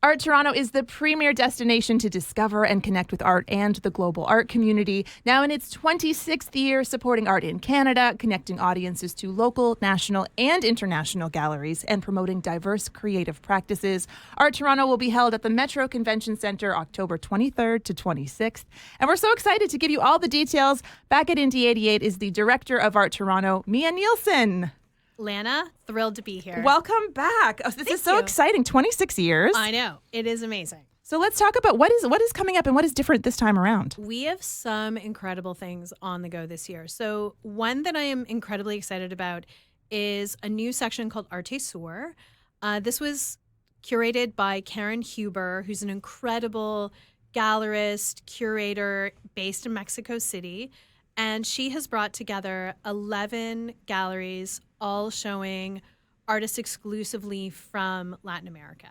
Art Toronto is the premier destination to discover and connect with art and the global art community. Now in its 26th year supporting art in Canada, connecting audiences to local, national, and international galleries, and promoting diverse creative practices, Art Toronto will be held at the Metro Convention Centre October 23rd to 26th. And we're so excited to give you all the details. Back at Indie88 is the director of Art Toronto, Mia Nielsen. Lana, thrilled to be here. Welcome back. Oh, this is so exciting. 26 years. I know. It is amazing. So let's talk about what is coming up and what is different this time around. We have some incredible things on the go this year. So one that I am incredibly excited about is a new section called ArtToronto.ca. This was curated by Karen Huber, who's an incredible gallerist, curator based in Mexico City. And she has brought together 11 galleries, all showing artists exclusively from Latin America.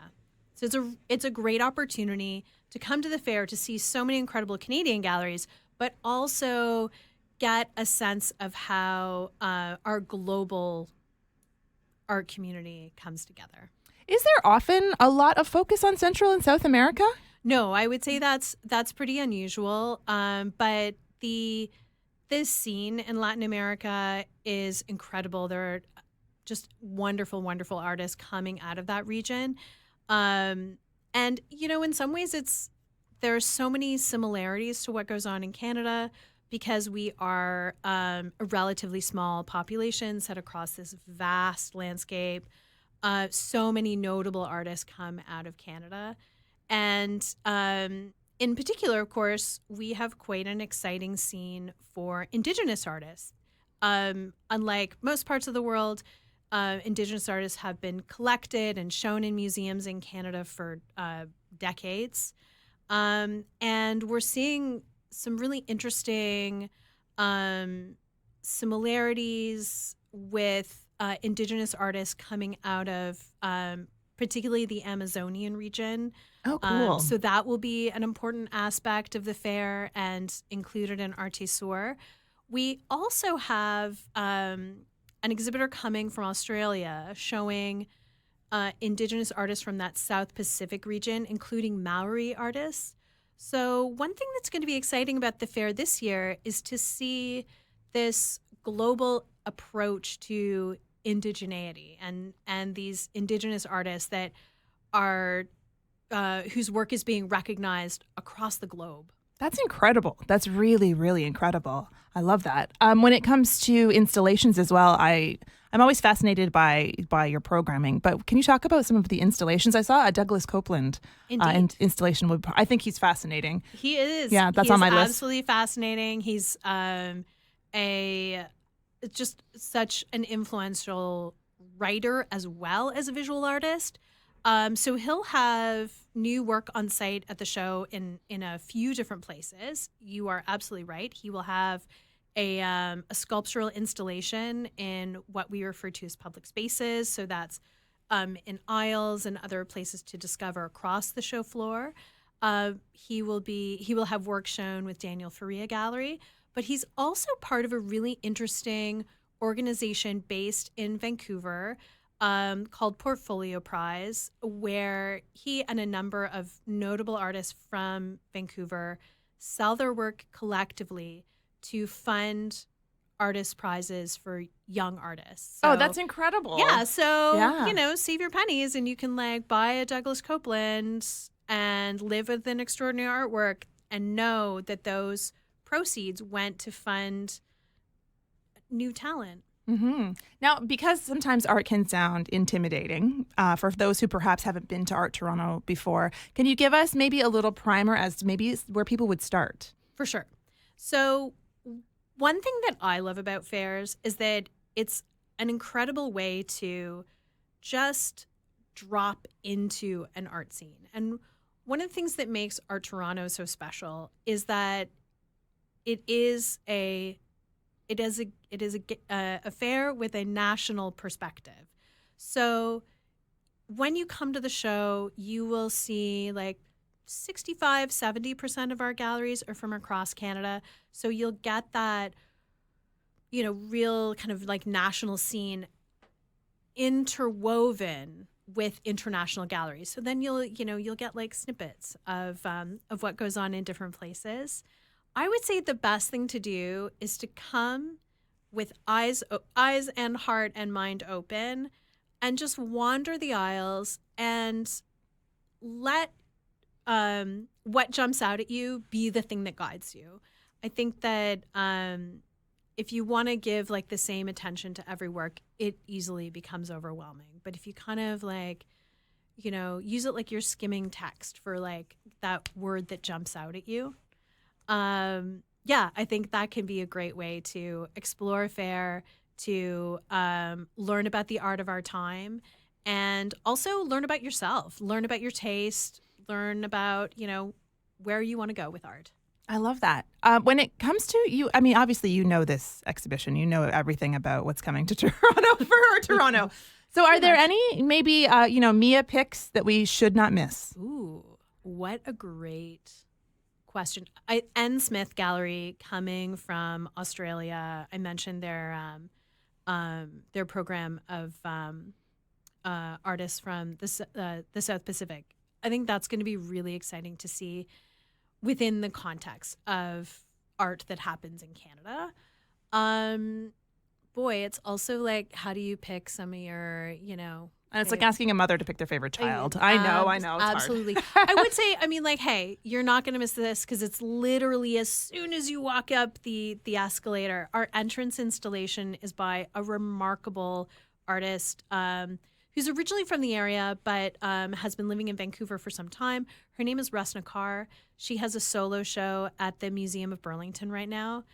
So it's a great opportunity to come to the fair to see so many incredible Canadian galleries, but also get a sense of how our global art community comes together. Is there often a lot of focus on Central and South America? No, I would say that's pretty unusual. But this scene in Latin America is incredible. There are just wonderful, wonderful artists coming out of that region. And, in some ways there are so many similarities to what goes on in Canada because we are a relatively small population set across this vast landscape. So many notable artists come out of Canada. And in particular, of course, we have quite an exciting scene for Indigenous artists. Unlike most parts of the world, Indigenous artists have been collected and shown in museums in Canada for decades. And we're seeing some really interesting similarities with Indigenous artists coming out of particularly the Amazonian region. Oh, cool. So that will be an important aspect of the fair and included in ArtToronto. We also have an exhibitor coming from Australia showing Indigenous artists from that South Pacific region, including Maori artists. So one thing that's going to be exciting about the fair this year is to see this global approach to indigeneity and these Indigenous artists that are whose work is being recognized across the globe. That's incredible. That's really, really incredible. I love that. When it comes to installations as well, I'm always fascinated by your programming. But can you talk about some of the installations? I saw a Douglas Copeland installation. I think he's fascinating. He is. Yeah, that's on my list. Absolutely fascinating. He's just such an influential writer as well as a visual artist. So he'll have new work on site at the show in a few different places. You are absolutely right. He will have a sculptural installation in what we refer to as public spaces. So that's in aisles and other places to discover across the show floor. He will have work shown with Daniel Faria Gallery, but he's also part of a really interesting organization based in Vancouver called Portfolio Prize, where he and a number of notable artists from Vancouver sell their work collectively to fund artist prizes for young artists. So, that's incredible. Yeah. So, save your pennies and you can buy a Douglas Copeland and live with an extraordinary artwork and know that those proceeds went to fund new talent. Mm-hmm. Now, because sometimes art can sound intimidating for those who perhaps haven't been to Art Toronto before, can you give us maybe a little primer as to maybe where people would start? For sure. So one thing that I love about fairs is that it's an incredible way to just drop into an art scene. And one of the things that makes Art Toronto so special is that it is a fair with a national perspective. So when you come to the show, you will see 65-70% of our galleries are from across Canada. So you'll get that, real kind of national scene interwoven with international galleries. So then you'll get like snippets of what goes on in different places. I would say the best thing to do is to come with eyes and heart and mind open and just wander the aisles and let what jumps out at you be the thing that guides you. I think that if you want to give like the same attention to every work, it easily becomes overwhelming. But if you kind of like, use it like you're skimming text for like that word that jumps out at you. I think that can be a great way to explore a fair, to learn about the art of our time, and also learn about yourself, learn about your taste, learn about, where you want to go with art. I love that. When it comes to you, I mean, obviously you know this exhibition. You know everything about what's coming to Toronto for Toronto. So are there any maybe, Mia picks that we should not miss? Ooh, what a great question. N. Smith Gallery coming from Australia. I mentioned their program of artists from the South Pacific. I think that's going to be really exciting to see within the context of art that happens in Canada. It's also like, how do you pick some of your, And it's like asking a mother to pick their favorite child. I know. It's absolutely. hard. I would say, hey, you're not going to miss this because it's literally as soon as you walk up the escalator. Our entrance installation is by a remarkable artist who's originally from the area but has been living in Vancouver for some time. Her name is Rasna Kaur. She has a solo show at the Museum of Burlington right now.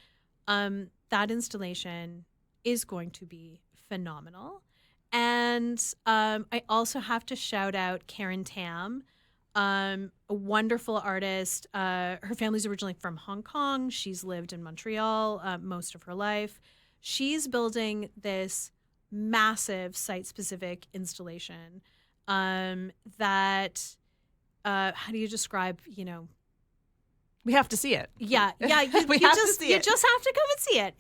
That installation is going to be phenomenal. And I also have to shout out Karen Tam, a wonderful artist. Her family's originally from Hong Kong. She's lived in Montreal most of her life. She's building this massive site-specific installation that, how do you describe, We have to see it. Yeah. You just have to come and see it.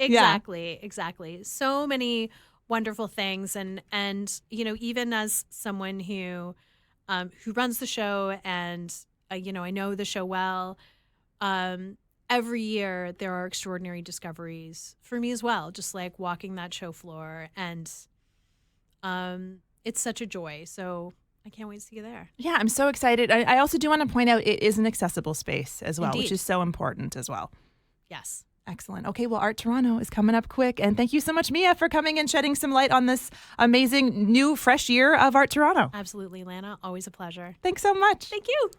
Exactly. So many wonderful things, and even as someone who runs the show, and I know the show well. Every year there are extraordinary discoveries for me as well, just like walking that show floor, and it's such a joy. So I can't wait to see you there. Yeah, I'm so excited. I also do want to point out it is an accessible space as well, Indeed. which is so important as well. Yes. Excellent. Okay, well, Art Toronto is coming up quick. And thank you so much, Mia, for coming and shedding some light on this amazing new, fresh year of Art Toronto. Absolutely, Lana. Always a pleasure. Thanks so much. Thank you.